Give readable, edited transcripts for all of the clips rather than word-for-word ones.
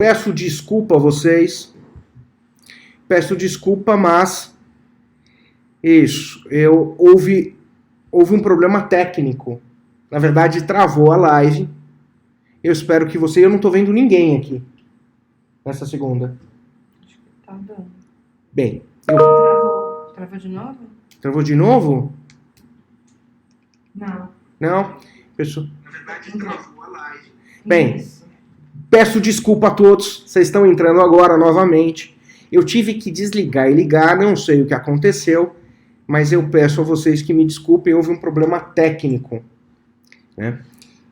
Peço desculpa a vocês. Peço desculpa, mas houve um problema técnico. Na verdade, travou a live. Eu espero que você... Eu não tô vendo ninguém aqui nessa segunda. Acho que tá dando. Bem, Travou de novo? Travou de novo? Não. Não? Pessoal... Na verdade, travou a live. Bem, Isso. peço desculpa a todos. Vocês estão entrando agora novamente. Eu tive que desligar e ligar, não sei o que aconteceu, mas eu peço a vocês que me desculpem, houve um problema técnico, né?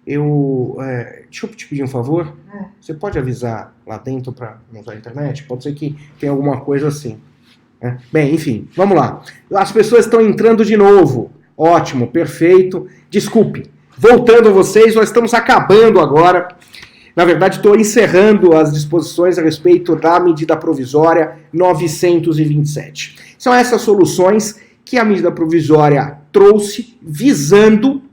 Deixa eu te pedir um favor. Você pode avisar lá dentro para não usar a internet? Pode ser que tenha alguma coisa assim, né? Bem, enfim, vamos lá. As pessoas estão entrando de novo. Ótimo, perfeito. Desculpe. Voltando a vocês, nós estamos acabando agora. Na verdade, estou encerrando as disposições a respeito da medida provisória 927. São essas soluções que a medida provisória trouxe visando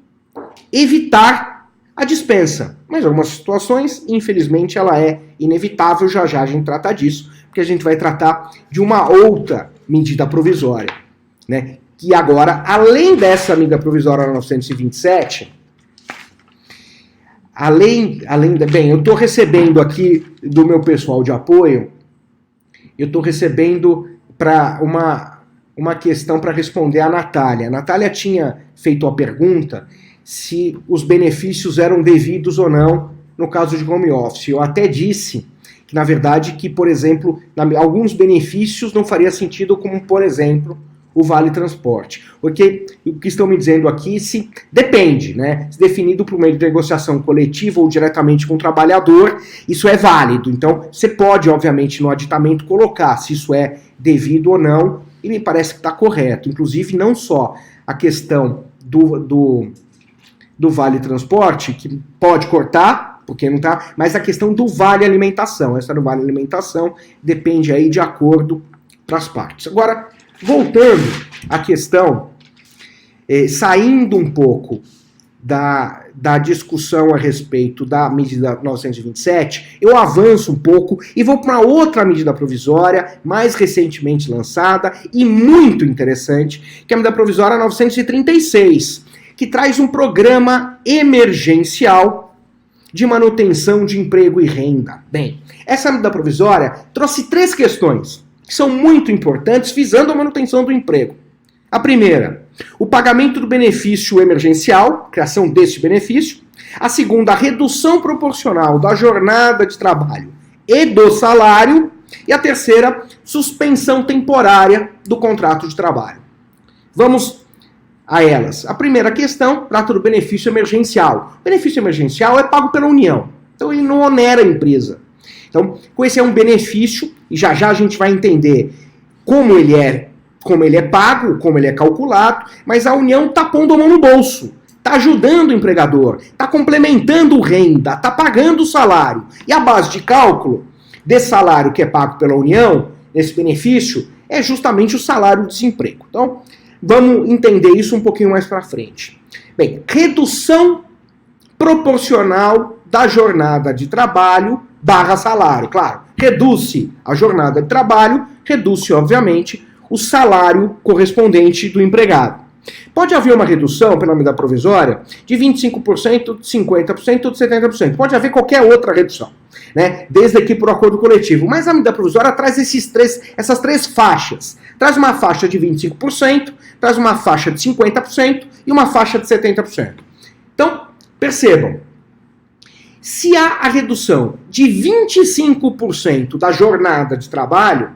evitar a dispensa. Mas em algumas situações, infelizmente, ela é inevitável. Já já a gente trata disso, porque a gente vai tratar de uma outra medida provisória, né? Que agora, além dessa medida provisória 927... Bem, eu estou recebendo aqui do meu pessoal de apoio, eu estou recebendo para uma questão para responder a Natália. A Natália tinha feito a pergunta se os benefícios eram devidos ou não no caso de home office. Eu até disse que, na verdade, que, por exemplo, alguns benefícios não faria sentido, como, por exemplo, o Vale Transporte. Porque o que estão me dizendo aqui, se depende, né? Se definido por meio de negociação coletiva ou diretamente com o trabalhador, isso é válido. Então, você pode, obviamente, no aditamento colocar se isso é devido ou não, e me parece que está correto. Inclusive, não só a questão do Vale Transporte, que pode cortar, porque não tá, mas a questão do Vale Alimentação. Essa do Vale Alimentação depende aí de acordo para as partes. Agora, voltando à questão, saindo um pouco da discussão a respeito da medida 927, eu avanço um pouco e vou para outra medida provisória, mais recentemente lançada e muito interessante, que é a medida provisória 936, que traz um programa emergencial de manutenção de emprego e renda. Bem, essa medida provisória trouxe 3 questões que são muito importantes, visando a manutenção do emprego. A primeira, o pagamento do benefício emergencial, criação deste benefício. A segunda, a redução proporcional da jornada de trabalho e do salário. E a terceira, suspensão temporária do contrato de trabalho. Vamos a elas. A primeira questão trata do benefício emergencial. O benefício emergencial é pago pela União, então ele não onera a empresa. Então, esse é um benefício, e já já a gente vai entender como ele é pago, como ele é calculado, mas a União está pondo a mão no bolso, está ajudando o empregador, está complementando renda, está pagando o salário. E a base de cálculo desse salário que é pago pela União, esse benefício, é justamente o salário de desemprego. Então, vamos entender isso um pouquinho mais para frente. Bem, redução proporcional da jornada de trabalho / salário. Claro, reduz-se a jornada de trabalho, reduz-se, obviamente, o salário correspondente do empregado. Pode haver uma redução pela medida provisória de 25%, de 50% ou de 70%. Pode haver qualquer outra redução, né? Desde aqui por acordo coletivo. Mas a medida provisória traz essas 3 faixas. Traz uma faixa de 25%, traz uma faixa de 50% e uma faixa de 70%. Então, percebam. Se há a redução de 25% da jornada de trabalho,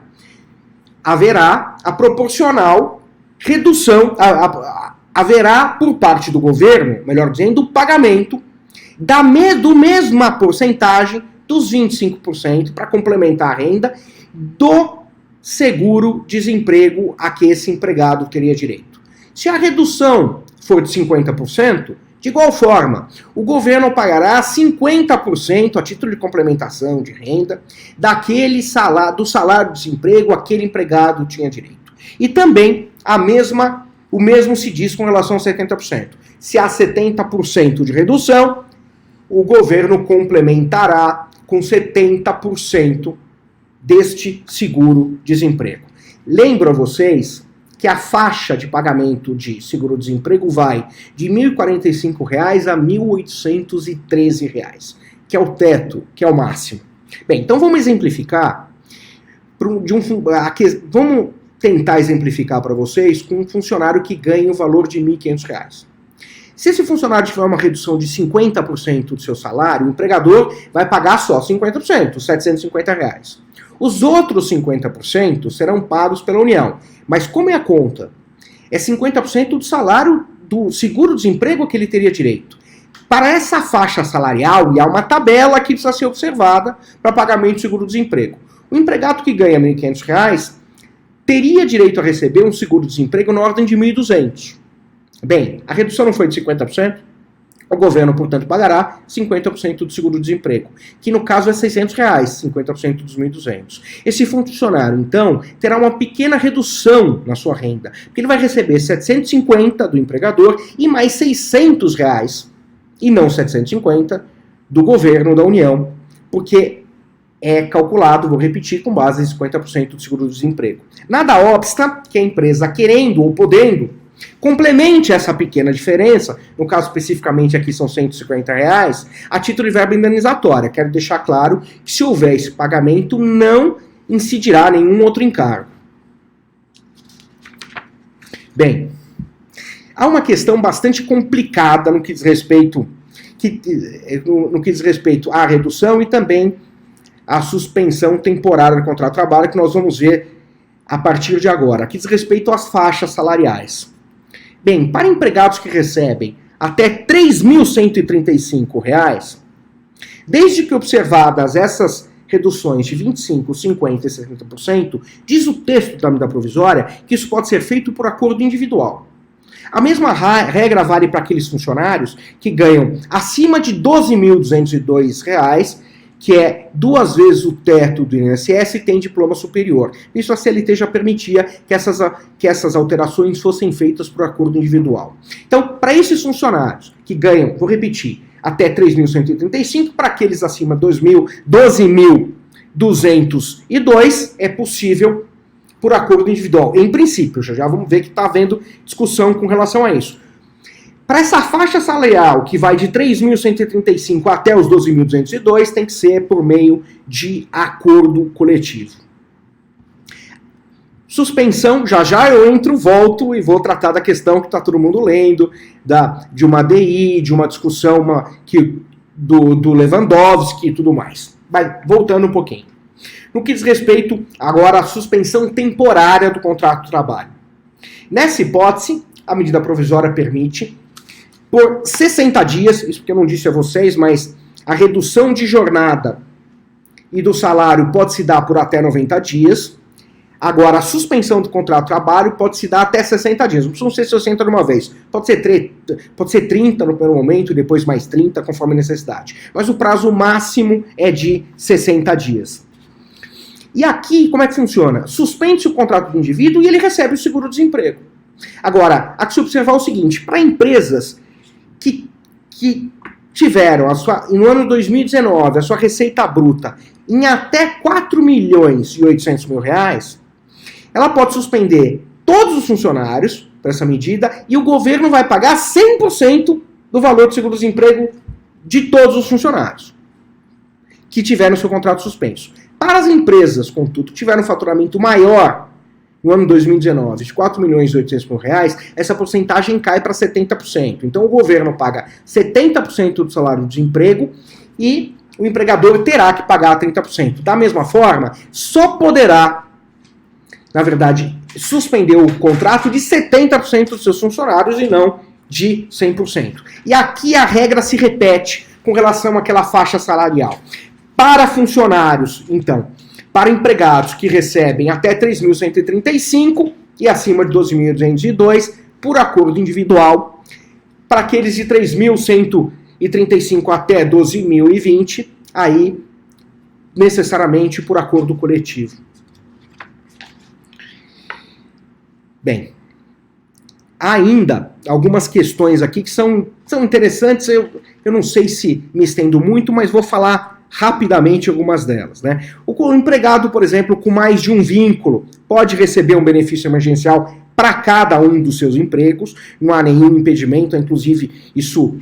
haverá a proporcional redução, haverá por parte do governo, melhor dizendo, o pagamento do mesma porcentagem dos 25% para complementar a renda do seguro-desemprego a que esse empregado teria direito. Se a redução for de 50%, de igual forma, o governo pagará 50% a título de complementação de renda do salário de desemprego aquele empregado tinha direito. E também o mesmo se diz com relação a 70%. Se há 70% de redução, o governo complementará com 70% deste seguro-desemprego. Lembro a vocês que a faixa de pagamento de seguro-desemprego vai de R$ 1.045 a R$ 1.813, que é o teto, que é o máximo. Bem, então vamos exemplificar, vamos tentar exemplificar para vocês com um funcionário que ganha o valor de R$ 1.500. Se esse funcionário tiver uma redução de 50% do seu salário, o empregador vai pagar só 50%, R$ 750. Os outros 50% serão pagos pela União. Mas como é a conta? É 50% do salário do seguro-desemprego que ele teria direito. Para essa faixa salarial, e há uma tabela que precisa ser observada para pagamento de seguro-desemprego. O empregado que ganha R$ 1.500 teria direito a receber um seguro-desemprego na ordem de R$ 1.200. Bem, a redução não foi de 50%? O governo, portanto, pagará 50% do seguro-desemprego, que no caso é R$ 600, 50% dos 1.200. Esse funcionário, então, terá uma pequena redução na sua renda, porque ele vai receber 750 do empregador e mais 600 reais, e não 750 do governo, da União, porque é calculado, vou repetir, com base em 50% do seguro-desemprego. Nada obsta que a empresa, querendo ou podendo, complemente essa pequena diferença, no caso especificamente aqui são R$ 150, a título de verba indenizatória. Quero deixar claro que se houver esse pagamento, não incidirá nenhum outro encargo. Bem, há uma questão bastante complicada no que diz respeito à redução e também à suspensão temporária do contrato de trabalho, que nós vamos ver a partir de agora, que diz respeito às faixas salariais. Bem, para empregados que recebem até R$ 3.135, desde que observadas essas reduções de 25%, 50% e 70%, diz o texto da medida provisória que isso pode ser feito por acordo individual. A mesma regra vale para aqueles funcionários que ganham acima de R$ 12.202, que é 2 vezes o teto do INSS e tem diploma superior. Isso a CLT já permitia que essas alterações fossem feitas por acordo individual. Então, para esses funcionários que ganham, vou repetir, até R$ 3.135, para aqueles acima de 12.202, é possível por acordo individual. Em princípio, já vamos ver que está havendo discussão com relação a isso. Para essa faixa salarial, que vai de 3.135 até os 12.202, tem que ser por meio de acordo coletivo. Suspensão, já eu volto e vou tratar da questão que está todo mundo lendo, de uma DI, de uma discussão do Lewandowski e tudo mais. Vai, voltando um pouquinho. No que diz respeito agora à suspensão temporária do contrato de trabalho. Nessa hipótese, a medida provisória permite por 60 dias, isso porque eu não disse a vocês, mas a redução de jornada e do salário pode se dar por até 90 dias. Agora, a suspensão do contrato de trabalho pode se dar até 60 dias. Não precisam ser 60 de uma vez. Pode ser 30 no primeiro momento e depois mais 30, conforme a necessidade. Mas o prazo máximo é de 60 dias. E aqui, como é que funciona? Suspende-se o contrato do indivíduo e ele recebe o seguro-desemprego. Agora, há que se observar o seguinte, para empresas que tiveram no ano 2019 a sua receita bruta em até R$ 4.800.000, ela pode suspender todos os funcionários para essa medida e o governo vai pagar 100% do valor do seguro-desemprego de todos os funcionários que tiveram seu contrato suspenso. Para as empresas, contudo, que tiveram um faturamento maior no ano 2019 de R$ 4.800.000, essa porcentagem cai para 70%. Então o governo paga 70% do salário de desemprego e o empregador terá que pagar 30%. Da mesma forma, só poderá, na verdade, suspender o contrato de 70% dos seus funcionários e não de 100%. E aqui a regra se repete com relação àquela faixa salarial. Para funcionários, então, para empregados que recebem até 3.135 e acima de 12.202, por acordo individual, para aqueles de 3.135 até 12.020, aí necessariamente por acordo coletivo. Bem, há ainda algumas questões aqui que são interessantes, eu não sei se me estendo muito, mas vou falar rapidamente algumas delas, né? O empregado, por exemplo, com mais de um vínculo, pode receber um benefício emergencial para cada um dos seus empregos, não há nenhum impedimento, inclusive isso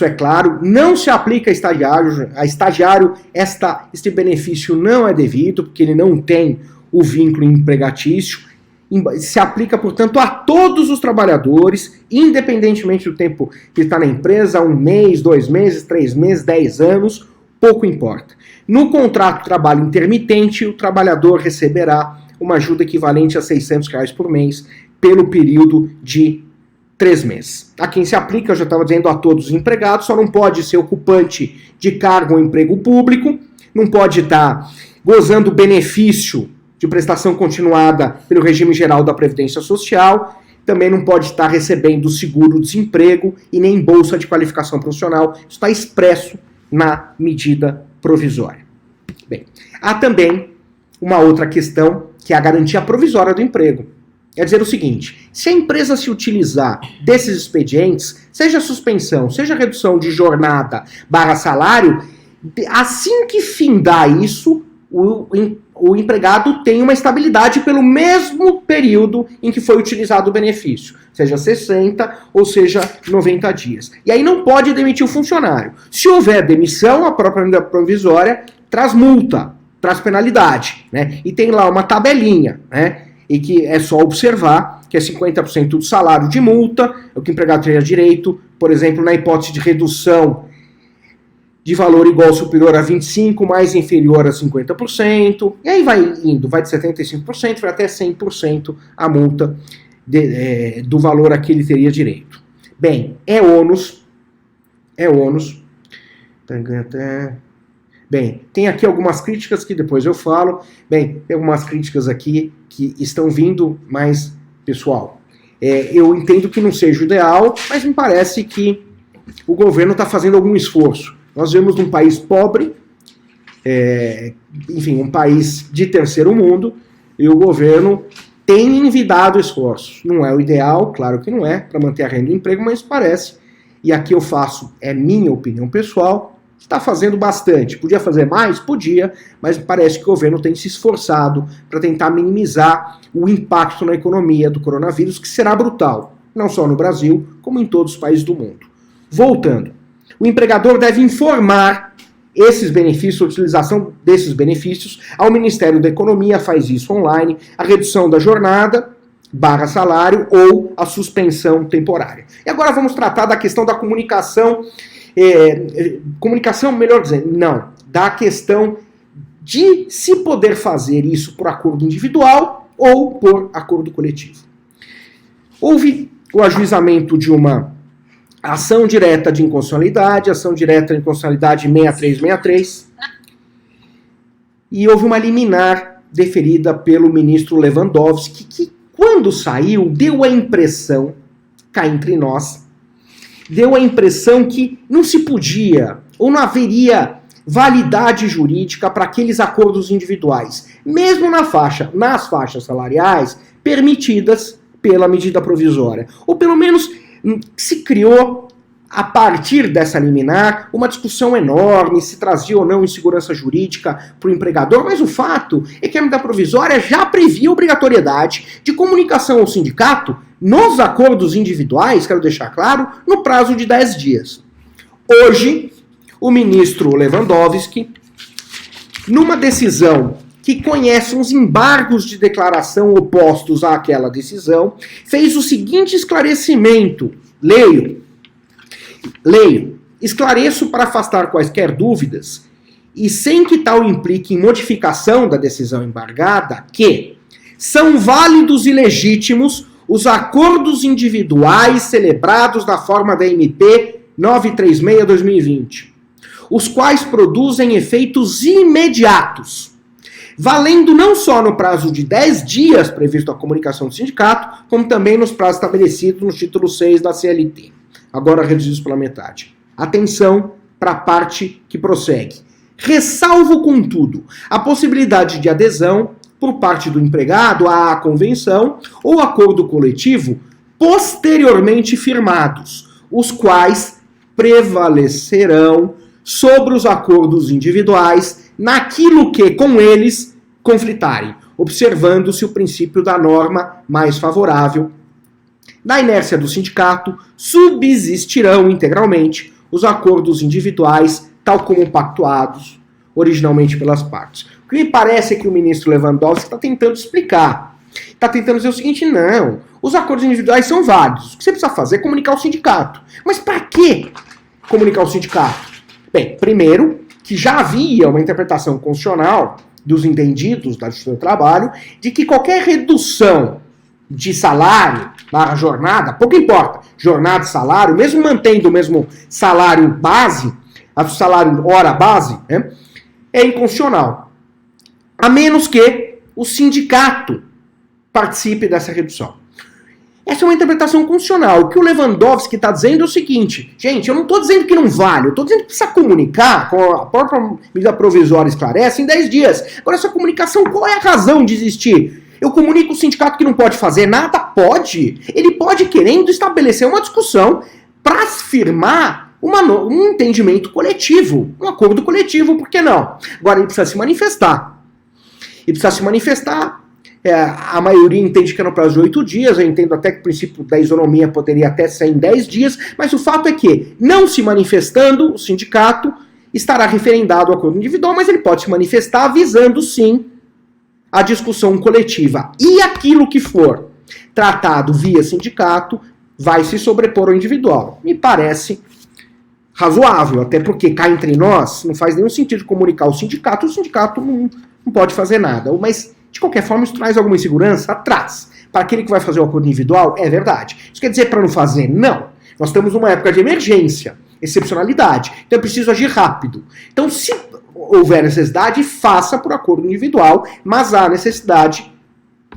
é claro, não se aplica a estagiário, este benefício não é devido, porque ele não tem o vínculo empregatício, se aplica, portanto, a todos os trabalhadores, independentemente do tempo que está na empresa, 1 mês, 2 meses, 3 meses, 10 anos, pouco importa. No contrato de trabalho intermitente, o trabalhador receberá uma ajuda equivalente a R$600 por mês pelo período de 3 meses. A quem se aplica, eu já estava dizendo, a todos os empregados, só não pode ser ocupante de cargo ou emprego público, não pode estar gozando benefício de prestação continuada pelo regime geral da Previdência Social, também não pode estar recebendo seguro-desemprego e nem bolsa de qualificação profissional. Isso está expresso na medida provisória. Bem, há também uma outra questão, que é a garantia provisória do emprego. Quer dizer o seguinte, se a empresa se utilizar desses expedientes, seja suspensão, seja redução de jornada / salário, assim que findar isso, o empregado tem uma estabilidade pelo mesmo período em que foi utilizado o benefício, seja 60 ou seja 90 dias. E aí não pode demitir o funcionário. Se houver demissão, a própria medida provisória traz multa, traz penalidade, né? E tem lá uma tabelinha, né? E que é só observar que é 50% do salário de multa, é o que o empregado teria direito, por exemplo, na hipótese de redução de valor igual ou superior a 25%, mais inferior a 50%, e aí vai indo, vai de 75%, vai até 100% a multa do valor a que ele teria direito. Bem, é ônus. Bem, tem aqui algumas críticas que depois eu falo. Bem, tem algumas críticas aqui que estão vindo, mas, pessoal, eu entendo que não seja o ideal, mas me parece que o governo está fazendo algum esforço. Nós vemos um país pobre, enfim, um país de terceiro mundo, e o governo tem envidado esforços. Não é o ideal, claro que não é, para manter a renda e o emprego, mas parece, e aqui eu faço, é minha opinião pessoal, está fazendo bastante. Podia fazer mais? Podia, mas parece que o governo tem se esforçado para tentar minimizar o impacto na economia do coronavírus, que será brutal, não só no Brasil, como em todos os países do mundo. Voltando. O empregador deve informar esses benefícios, a utilização desses benefícios ao Ministério da Economia, faz isso online, a redução da jornada / salário ou a suspensão temporária. E agora vamos tratar da questão da comunicação, melhor dizendo, não, da questão de se poder fazer isso por acordo individual ou por acordo coletivo. Houve o ajuizamento de uma ação direta de inconstitucionalidade, ação direta de inconstitucionalidade 6363, e houve uma liminar deferida pelo ministro Lewandowski, que quando saiu, deu a impressão, cá entre nós, deu a impressão que não se podia, ou não haveria validade jurídica para aqueles acordos individuais, mesmo nas faixas salariais permitidas pela medida provisória, ou pelo menos se criou, a partir dessa liminar, uma discussão enorme, se trazia ou não insegurança jurídica para o empregador, mas o fato é que a medida provisória já previa obrigatoriedade de comunicação ao sindicato nos acordos individuais, quero deixar claro, no prazo de 10 dias. Hoje, o ministro Lewandowski, numa decisão que conhece uns embargos de declaração opostos àquela decisão, fez o seguinte esclarecimento. Leio. Esclareço para afastar quaisquer dúvidas e sem que tal implique em modificação da decisão embargada que são válidos e legítimos os acordos individuais celebrados na forma da MP 936/2020, os quais produzem efeitos imediatos, valendo não só no prazo de 10 dias previsto a comunicação do sindicato, como também nos prazos estabelecidos no título 6 da CLT, agora reduzidos pela metade. Atenção para a parte que prossegue. Ressalvo, contudo, a possibilidade de adesão por parte do empregado à convenção ou acordo coletivo posteriormente firmados, os quais prevalecerão sobre os acordos individuais naquilo que, com eles, conflitarem, observando-se o princípio da norma mais favorável. Na inércia do sindicato, subsistirão integralmente os acordos individuais, tal como pactuados originalmente pelas partes. O que me parece é que o ministro Lewandowski está tentando explicar. Está tentando dizer o seguinte: não, os acordos individuais são válidos. O que você precisa fazer é comunicar o sindicato. Mas para que comunicar o sindicato? Bem, primeiro, que já havia uma interpretação constitucional dos entendidos da Justiça do Trabalho de que qualquer redução de salário na jornada, pouco importa, jornada e salário, mesmo mantendo o mesmo salário base, o salário hora base, né, é inconstitucional. A menos que o sindicato participe dessa redução. Essa é uma interpretação constitucional. O que o Lewandowski está dizendo é o seguinte: gente, eu não estou dizendo que não vale, eu estou dizendo que precisa comunicar, com a própria medida provisória esclarece, em 10 dias. Agora, essa comunicação, qual é a razão de existir? Eu comunico o sindicato que não pode fazer nada? Pode. Ele pode, querendo, estabelecer uma discussão para firmar um entendimento coletivo, um acordo coletivo, por que não? Agora, ele precisa se manifestar. Ele precisa se manifestar. A maioria entende que é no prazo de 8 dias, eu entendo até que o princípio da isonomia poderia até ser em 10 dias, mas o fato é que, não se manifestando, o sindicato estará referendado ao acordo individual, mas ele pode se manifestar avisando, sim, a discussão coletiva. E aquilo que for tratado via sindicato vai se sobrepor ao individual. Me parece razoável, até porque cá entre nós não faz nenhum sentido comunicar o sindicato não pode fazer nada. Mas, de qualquer forma, isso traz alguma insegurança? Traz. Para aquele que vai fazer o acordo individual, é verdade. Isso quer dizer para não fazer? Não. Nós estamos numa época de emergência, excepcionalidade. Então é preciso agir rápido. Então, se houver necessidade, faça por acordo individual, mas há necessidade,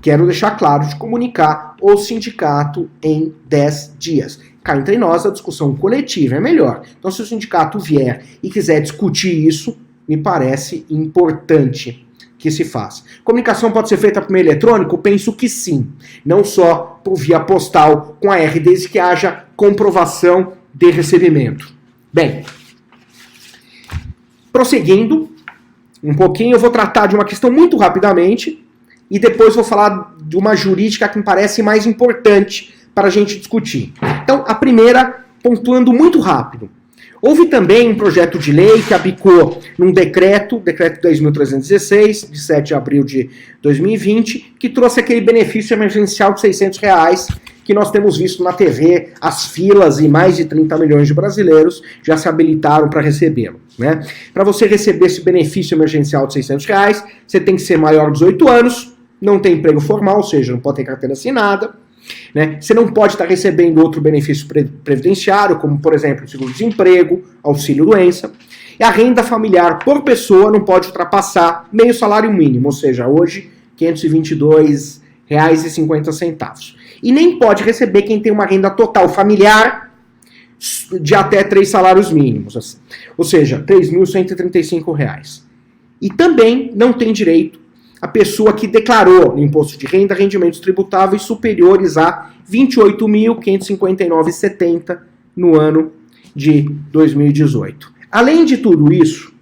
quero deixar claro, de comunicar o sindicato em 10 dias. Cá entre nós, a discussão coletiva é melhor. Então, se o sindicato vier e quiser discutir isso, me parece importante que se faça. Comunicação pode ser feita por meio eletrônico? Penso que sim. Não só por via postal com a R, desde que haja comprovação de recebimento. Bem, prosseguindo um pouquinho, eu vou tratar de uma questão muito rapidamente e depois vou falar de uma jurídica que me parece mais importante para a gente discutir. Então, a primeira, pontuando muito rápido. Houve também um projeto de lei que abicou num decreto 10.316, de 7 de abril de 2020, que trouxe aquele benefício emergencial de R$600, que nós temos visto na TV, as filas e mais de 30 milhões de brasileiros já se habilitaram para recebê-lo. Né? Para você receber esse benefício emergencial de R$600, você tem que ser maior de 18 anos, não tem emprego formal, ou seja, não pode ter carteira assinada, né? Você não pode estar recebendo outro benefício previdenciário, como, por exemplo, seguro-desemprego, auxílio-doença. E a renda familiar por pessoa não pode ultrapassar meio salário mínimo, ou seja, hoje, R$ 522,50. E nem pode receber quem tem uma renda total familiar de até 3 salários mínimos. Assim. Ou seja, R$ 3.135. E também não tem direito a pessoa que declarou no imposto de renda rendimentos tributáveis superiores a R$ 28.559,70 no ano de 2018. Além de tudo isso,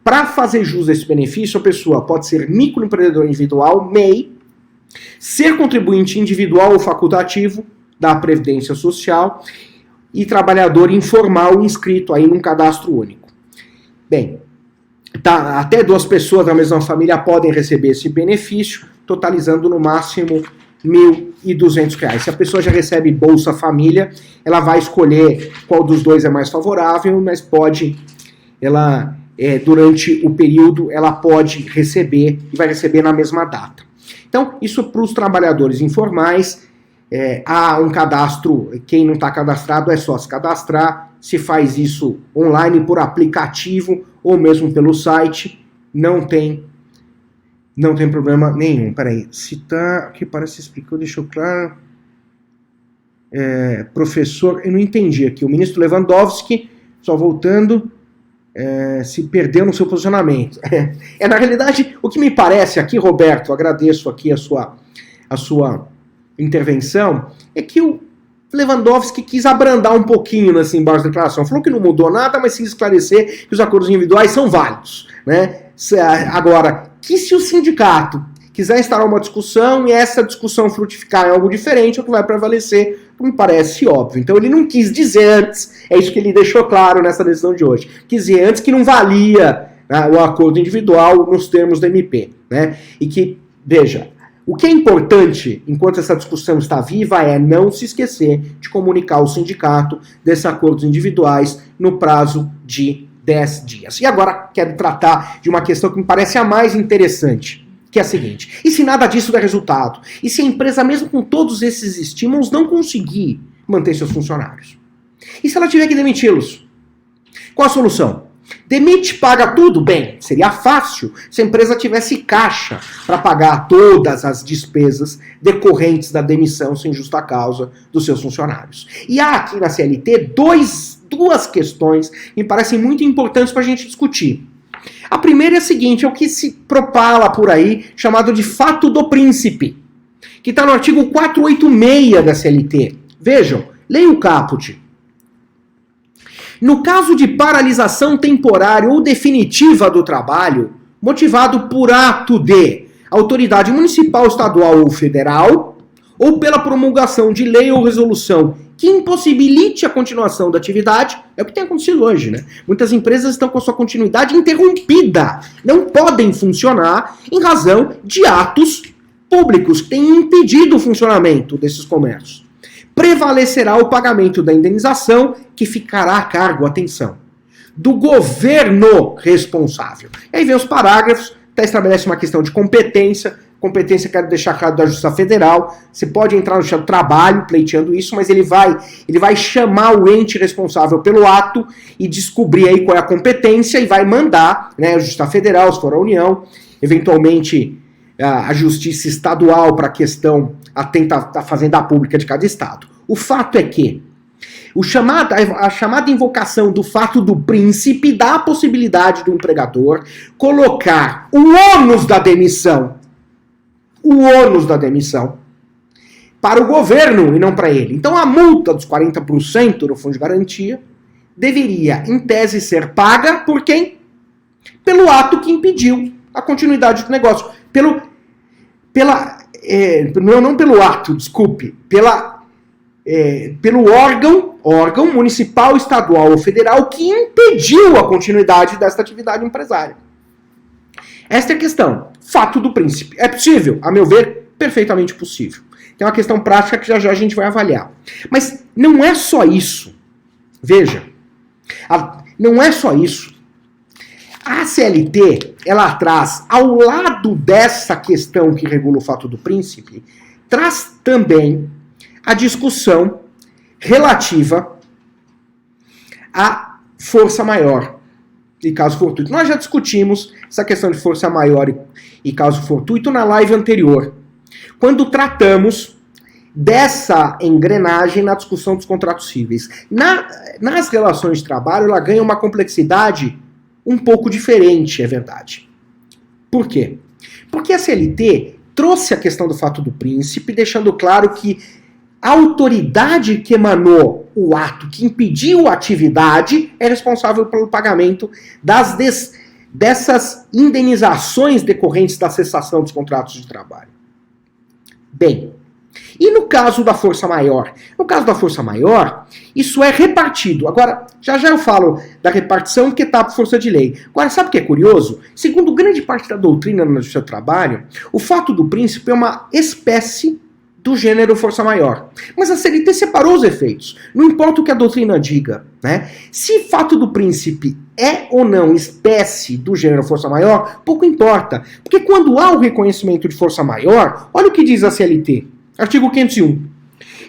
para fazer jus a esse benefício, a pessoa pode ser microempreendedor individual, MEI, ser contribuinte individual ou facultativo da Previdência Social e trabalhador informal inscrito aí num cadastro único. Bem, até 2 pessoas da mesma família podem receber esse benefício, totalizando no máximo R$ 1.200. Se a pessoa já recebe Bolsa Família, ela vai escolher qual dos dois é mais favorável, mas durante o período, ela pode receber e vai receber na mesma data. Então, isso para os trabalhadores informais, há um cadastro, quem não está cadastrado é só se cadastrar, se faz isso online por aplicativo ou mesmo pelo site, não tem problema nenhum. Peraí, se tá, aqui parece explicou, deixou claro. Professor, eu não entendi aqui, o ministro Lewandowski, só voltando, se perdeu no seu posicionamento. Na realidade, o que me parece aqui, Roberto, agradeço aqui a sua intervenção, é que Lewandowski quis abrandar um pouquinho nessa embaixo da declaração. Falou que não mudou nada, mas quis esclarecer que os acordos individuais são válidos, né? Agora, que se o sindicato quiser instalar uma discussão e essa discussão frutificar em algo diferente, é o que vai prevalecer, me parece óbvio. Então ele não quis dizer antes, é isso que ele deixou claro nessa decisão de hoje, quis dizer antes que não valia, né, o acordo individual nos termos da MP, né? E que, veja, o que é importante, enquanto essa discussão está viva, é não se esquecer de comunicar ao sindicato desses acordos individuais no prazo de 10 dias. E agora quero tratar de uma questão que me parece a mais interessante, que é a seguinte: e se nada disso der resultado? E se a empresa, mesmo com todos esses estímulos, não conseguir manter seus funcionários? E se ela tiver que demiti-los? Qual a solução? Demite, paga tudo? Bem, seria fácil se a empresa tivesse caixa para pagar todas as despesas decorrentes da demissão sem justa causa dos seus funcionários. E há aqui na CLT duas questões que me parecem muito importantes para a gente discutir. A primeira é a seguinte: é o que se propala por aí, chamado de fato do príncipe, que está no artigo 486 da CLT. Vejam, leia o caput. No caso de paralisação temporária ou definitiva do trabalho, motivado por ato de autoridade municipal, estadual ou federal, ou pela promulgação de lei ou resolução que impossibilite a continuação da atividade, é o que tem acontecido hoje, né? Muitas empresas estão com a sua continuidade interrompida, não podem funcionar em razão de atos públicos que têm impedido o funcionamento desses comércios. Prevalecerá o pagamento da indenização, que ficará a cargo, atenção, do governo responsável. E aí vem os parágrafos, até estabelece uma questão de competência. Competência, quero deixar claro, da Justiça Federal. Você pode entrar no Justiça do Trabalho pleiteando isso, mas ele vai chamar o ente responsável pelo ato e descobrir aí qual é a competência e vai mandar, né, a Justiça Federal, se for a União, eventualmente a Justiça Estadual para a questão atenta à fazenda pública de cada estado. O fato é que a chamada invocação do fato do príncipe dá a possibilidade do empregador colocar o ônus da demissão para o governo e não para ele. Então a multa dos 40% no fundo de garantia deveria, em tese, ser paga por quem? Pelo ato que impediu a continuidade do negócio. Não pelo ato, desculpe, pelo órgão municipal, estadual ou federal que impediu a continuidade desta atividade empresária. Esta é a questão. Fato do príncipe. É possível? A meu ver, perfeitamente possível. Tem uma questão prática que já já a gente vai avaliar. Mas não é só isso. Veja, não é só isso. A CLT, ela traz, ao lado dessa questão que regula o fato do príncipe, traz também a discussão relativa à força maior e caso fortuito. Nós já discutimos essa questão de força maior e caso fortuito na live anterior, quando tratamos dessa engrenagem na discussão dos contratos cíveis. Nas relações de trabalho, ela ganha uma complexidade um pouco diferente, é verdade. Por quê? Porque a CLT trouxe a questão do fato do príncipe, deixando claro que a autoridade que emanou o ato, que impediu a atividade, é responsável pelo pagamento dessas indenizações decorrentes da cessação dos contratos de trabalho. Bem, e no caso da força maior? No caso da força maior, isso é repartido. Agora, já eu falo da repartição que está por força de lei. Agora, sabe o que é curioso? Segundo grande parte da doutrina na Justiça do Trabalho, o fato do príncipe é uma espécie do gênero força maior. Mas a CLT separou os efeitos. Não importa o que a doutrina diga, né? Se fato do príncipe é ou não espécie do gênero força maior, pouco importa. Porque quando há o reconhecimento de força maior, olha o que diz a CLT. Artigo 501.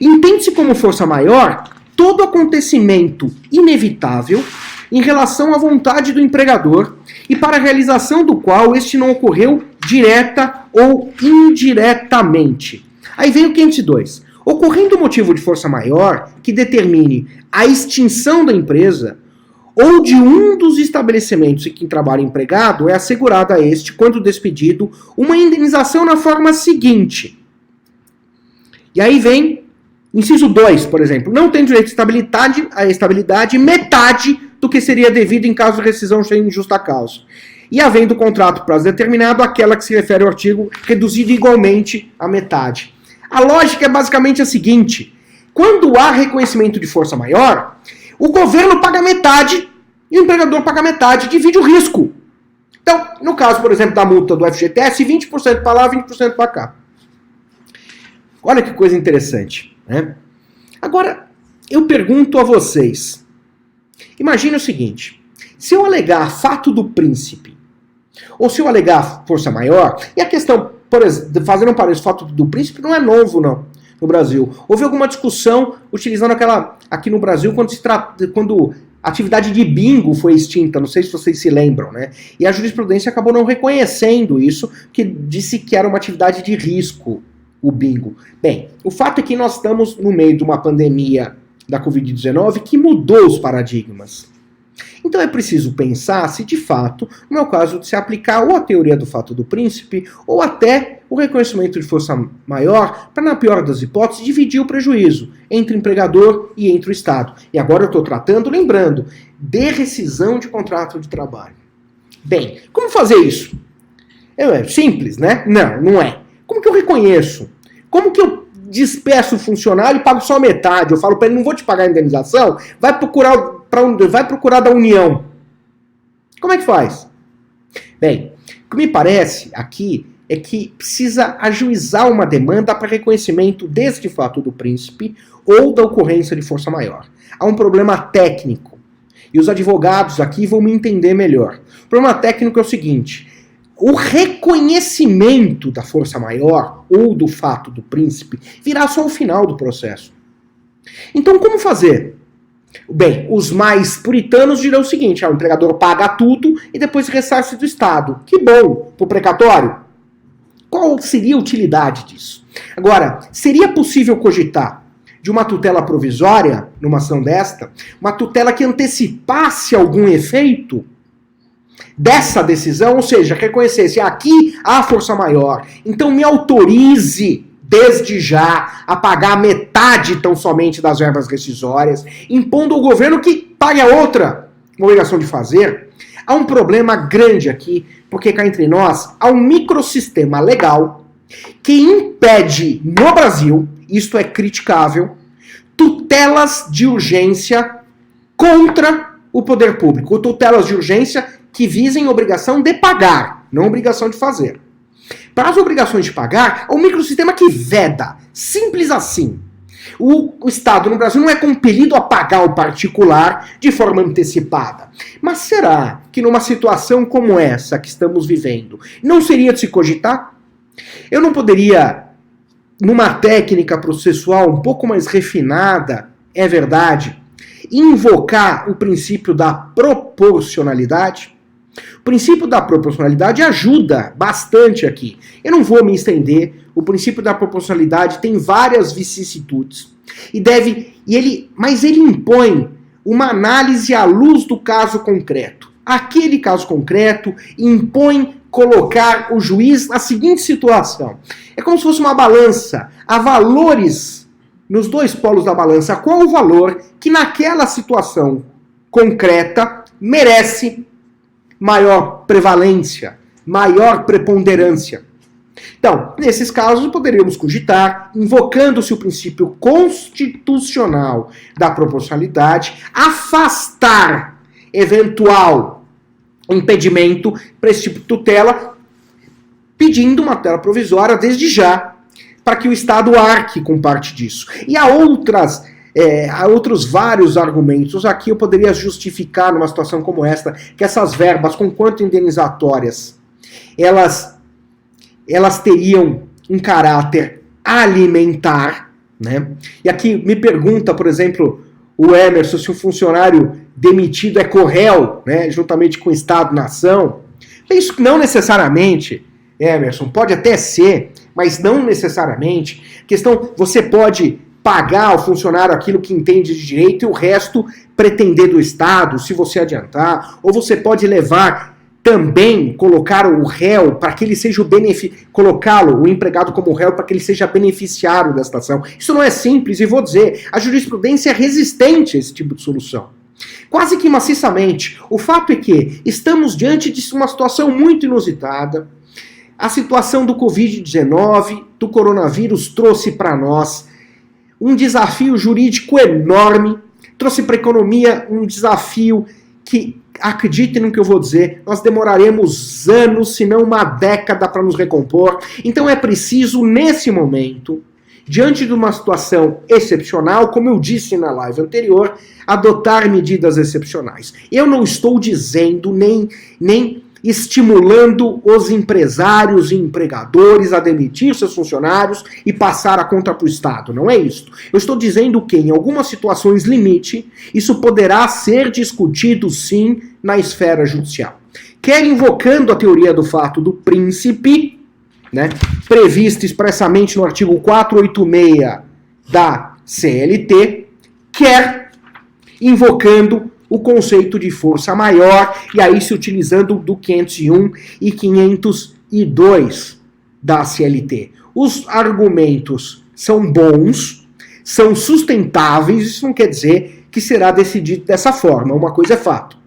Entende-se como força maior todo acontecimento inevitável em relação à vontade do empregador e para a realização do qual este não ocorreu direta ou indiretamente. Aí vem o 502. Ocorrendo motivo de força maior que determine a extinção da empresa ou de um dos estabelecimentos em que trabalha empregado, é assegurada a este, quando despedido, uma indenização na forma seguinte. E aí vem Inciso 2, por exemplo, não tem direito à estabilidade metade do que seria devido em caso de rescisão sem justa causa. E havendo contrato prazo determinado, aquela que se refere ao artigo reduzido igualmente à metade. A lógica é basicamente a seguinte: quando há reconhecimento de força maior, o governo paga metade e o empregador paga metade, divide o risco. Então, no caso, por exemplo, da multa do FGTS, 20% para lá, 20% para cá. Olha que coisa interessante, né? Agora, eu pergunto a vocês, imagine o seguinte: se eu alegar fato do príncipe, ou se eu alegar força maior, e a questão, por exemplo, fazendo um parênteses, fato do príncipe não é novo, não, no Brasil. Houve alguma discussão utilizando aquela, aqui no Brasil, quando a atividade de bingo foi extinta, não sei se vocês se lembram, né? E a jurisprudência acabou não reconhecendo isso, que disse que era uma atividade de risco, o bingo. Bem, o fato é que nós estamos no meio de uma pandemia da Covid-19 que mudou os paradigmas. Então é preciso pensar se de fato não é o caso de se aplicar ou a teoria do fato do príncipe ou até o reconhecimento de força maior para, na pior das hipóteses, dividir o prejuízo entre o empregador e entre o Estado. E agora eu estou tratando, lembrando, de rescisão de contrato de trabalho. Bem, como fazer isso? É simples, né? Não, não é. Como que eu reconheço? Como que eu despeço o funcionário e pago só metade? Eu falo para ele, não vou te pagar a indenização, vai procurar da União. Como é que faz? Bem, o que me parece aqui é que precisa ajuizar uma demanda para reconhecimento deste fato do príncipe ou da ocorrência de força maior. Há um problema técnico, e os advogados aqui vão me entender melhor. O problema técnico é o seguinte: o reconhecimento da força maior ou do fato do príncipe virá só ao final do processo. Então, como fazer? Bem, os mais puritanos dirão o seguinte: o empregador paga tudo e depois ressarce do Estado. Que bom pro precatório. Qual seria a utilidade disso? Agora, seria possível cogitar de uma tutela provisória, numa ação desta, uma tutela que antecipasse algum efeito dessa decisão, ou seja, reconhecesse aqui há força maior, então me autorize desde já a pagar metade tão somente das verbas rescisórias, impondo ao governo que pague a outra obrigação de fazer. Há um problema grande aqui, porque cá entre nós há um microsistema legal que impede no Brasil, isto é criticável, tutelas de urgência contra o poder público, ou tutelas de urgência que visem obrigação de pagar, não obrigação de fazer. Para as obrigações de pagar, é um microsistema que veda. Simples assim. O Estado no Brasil não é compelido a pagar o particular de forma antecipada. Mas será que numa situação como essa que estamos vivendo, não seria de se cogitar? Eu não poderia, numa técnica processual um pouco mais refinada, é verdade, invocar o princípio da proporcionalidade? O princípio da proporcionalidade ajuda bastante aqui. Eu não vou me estender. O princípio da proporcionalidade tem várias vicissitudes. Mas ele impõe uma análise à luz do caso concreto. Aquele caso concreto impõe colocar o juiz na seguinte situação. É como se fosse uma balança. Há valores nos dois polos da balança. Qual o valor que naquela situação concreta merece maior prevalência, maior preponderância? Então, nesses casos, poderíamos cogitar, invocando-se o princípio constitucional da proporcionalidade, afastar eventual impedimento para esse tipo de tutela, pedindo uma tutela provisória desde já, para que o Estado arque com parte disso. E há outros vários argumentos. Aqui eu poderia justificar, numa situação como esta, que essas verbas, conquanto indenizatórias, elas teriam um caráter alimentar, né? E aqui me pergunta, por exemplo, o Emerson, se o funcionário demitido é corréu, né, juntamente com o Estado-nação. Isso não necessariamente, Emerson, pode até ser, mas não necessariamente. Questão, você pode pagar ao funcionário aquilo que entende de direito e o resto pretender do Estado, se você adiantar, ou você pode levar também colocar o réu para que ele seja colocá-lo, o empregado como réu, para que ele seja beneficiário desta ação. Isso não é simples, e vou dizer, a jurisprudência é resistente a esse tipo de solução. Quase que maciçamente. O fato é que estamos diante de uma situação muito inusitada. A situação do Covid-19, do coronavírus, trouxe para nós um desafio jurídico enorme, trouxe para a economia um desafio que, acreditem no que eu vou dizer, nós demoraremos anos, se não uma década, para nos recompor. Então é preciso, nesse momento, diante de uma situação excepcional, como eu disse na live anterior, adotar medidas excepcionais. Eu não estou dizendo nem estimulando os empresários e empregadores a demitir seus funcionários e passar a conta para o Estado. Não é isso. Eu estou dizendo que, em algumas situações limite, isso poderá ser discutido, sim, na esfera judicial. Quer invocando a teoria do fato do príncipe, né, prevista expressamente no artigo 486 da CLT, quer invocando o conceito de força maior, e aí se utilizando do 501 e 502 da CLT. Os argumentos são bons, são sustentáveis, isso não quer dizer que será decidido dessa forma, uma coisa é fato.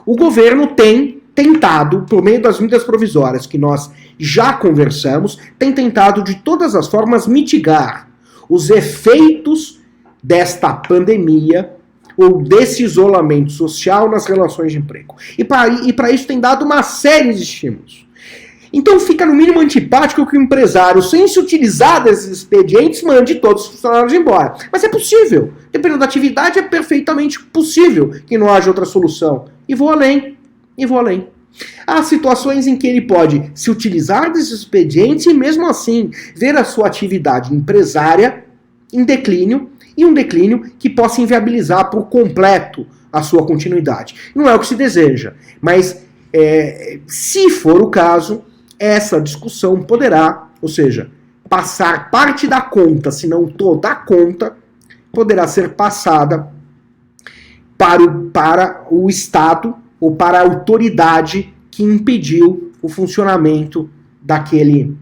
O governo tem tentado, por meio das medidas provisórias que nós já conversamos, tem tentado de todas as formas mitigar os efeitos desta pandemia ou desse isolamento social nas relações de emprego. E para isso tem dado uma série de estímulos. Então fica no mínimo antipático que o empresário, sem se utilizar desses expedientes, mande todos os funcionários embora. Mas é possível. Dependendo da atividade, é perfeitamente possível que não haja outra solução. E vou além. Há situações em que ele pode se utilizar desses expedientes e mesmo assim ver a sua atividade empresária em declínio, e um declínio que possa inviabilizar por completo a sua continuidade. Não é o que se deseja, mas se for o caso, essa discussão poderá, ou seja, passar parte da conta, se não toda a conta, poderá ser passada para o Estado ou para a autoridade que impediu o funcionamento daquele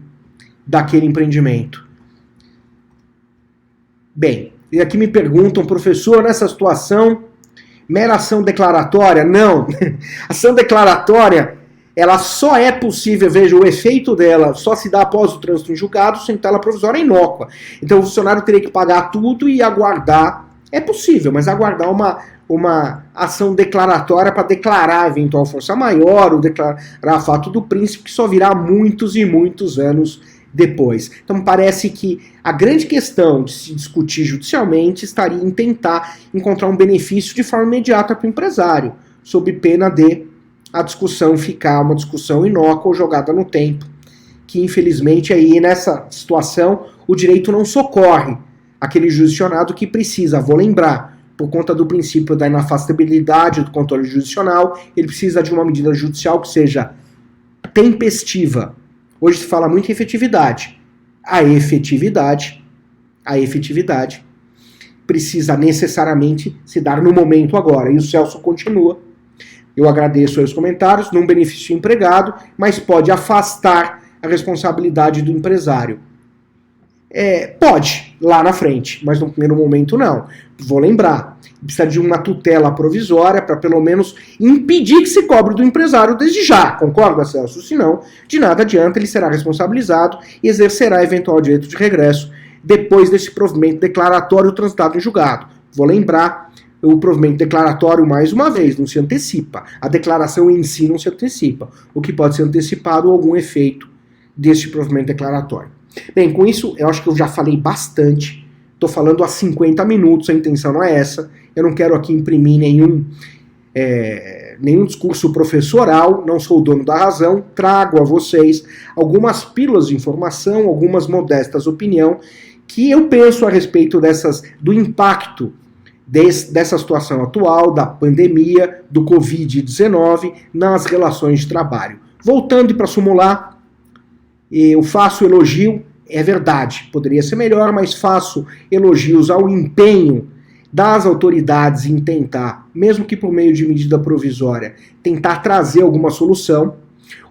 empreendimento. Bem, e aqui me perguntam, professor, nessa situação, mera ação declaratória? Não. Ação declaratória, ela só é possível, veja, o efeito dela só se dá após o trânsito em julgado, sem tela provisória inócua. Então o funcionário teria que pagar tudo e aguardar. É possível, mas aguardar uma ação declaratória para declarar a eventual força maior, ou declarar fato do príncipe, que só virá muitos e muitos anos depois. Então parece que a grande questão de se discutir judicialmente estaria em tentar encontrar um benefício de forma imediata para o empresário, sob pena de a discussão ficar uma discussão inócua ou jogada no tempo, que infelizmente aí nessa situação o direito não socorre aquele jurisdicionado que precisa, vou lembrar, por conta do princípio da inafastabilidade do controle jurisdicional, ele precisa de uma medida judicial que seja tempestiva. Hoje se fala muito em efetividade. A efetividade precisa necessariamente se dar no momento agora. E o Celso continua. Eu agradeço aí os comentários, não beneficia o empregado, mas pode afastar a responsabilidade do empresário. Pode, lá na frente, mas no primeiro momento não. Vou lembrar, precisa de uma tutela provisória para pelo menos impedir que se cobre do empresário desde já, concorda, Celso? Senão, de nada adianta, ele será responsabilizado e exercerá eventual direito de regresso depois desse provimento declaratório transitado em julgado. Vou lembrar, o provimento declaratório, mais uma vez, não se antecipa. A declaração em si não se antecipa. O que pode ser antecipado é algum efeito deste provimento declaratório. Bem, com isso, eu acho que eu já falei bastante. Estou falando há 50 minutos, a intenção não é essa. Eu não quero aqui imprimir nenhum discurso professoral, não sou o dono da razão. Trago a vocês algumas pílulas de informação, algumas modestas opiniões, que eu penso a respeito do impacto dessa situação atual, da pandemia, do Covid-19, nas relações de trabalho. Voltando para sumular, eu faço elogio, é verdade, poderia ser melhor, mas faço elogios ao empenho das autoridades em tentar, mesmo que por meio de medida provisória, tentar trazer alguma solução,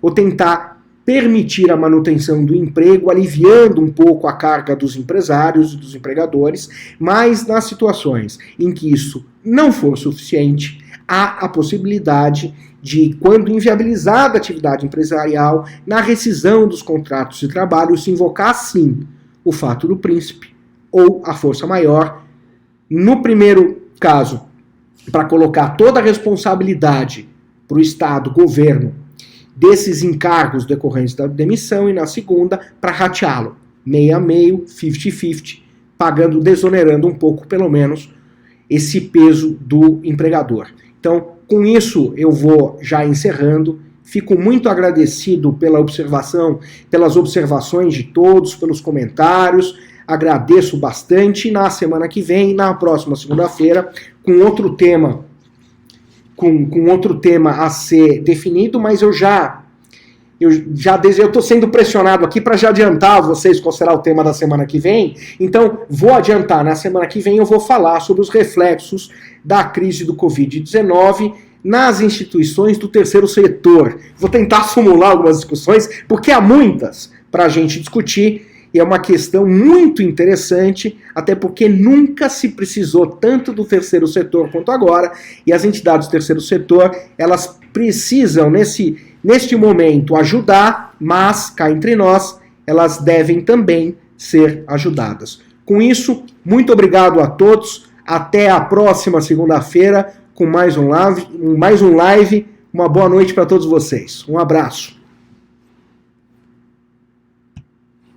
ou tentar permitir a manutenção do emprego, aliviando um pouco a carga dos empresários e dos empregadores, mas nas situações em que isso não for suficiente, há a possibilidade de, quando inviabilizada a atividade empresarial, na rescisão dos contratos de trabalho, se invocar, sim, o fato do príncipe ou a força maior. No primeiro caso, para colocar toda a responsabilidade para o Estado, governo, desses encargos decorrentes da demissão, e na segunda, para rateá-lo, meio a meio, 50-50, pagando, desonerando um pouco, pelo menos, esse peso do empregador. Então, com isso, eu vou já encerrando. Fico muito agradecido pela observação, pelas observações de todos, pelos comentários. Agradeço bastante. Na semana que vem, na próxima segunda-feira, com outro tema, com outro tema a ser definido, mas eu estou sendo pressionado aqui para já adiantar vocês qual será o tema da semana que vem. Então, vou adiantar. Na semana que vem eu vou falar sobre os reflexos da crise do Covid-19 nas instituições do terceiro setor. Vou tentar formular algumas discussões, porque há muitas para a gente discutir, e é uma questão muito interessante, até porque nunca se precisou tanto do terceiro setor quanto agora, e as entidades do terceiro setor, elas precisam, neste momento, ajudar, mas, cá entre nós, elas devem também ser ajudadas. Com isso, muito obrigado a todos, até a próxima segunda-feira, com mais um live. Uma boa noite para todos vocês. Um abraço.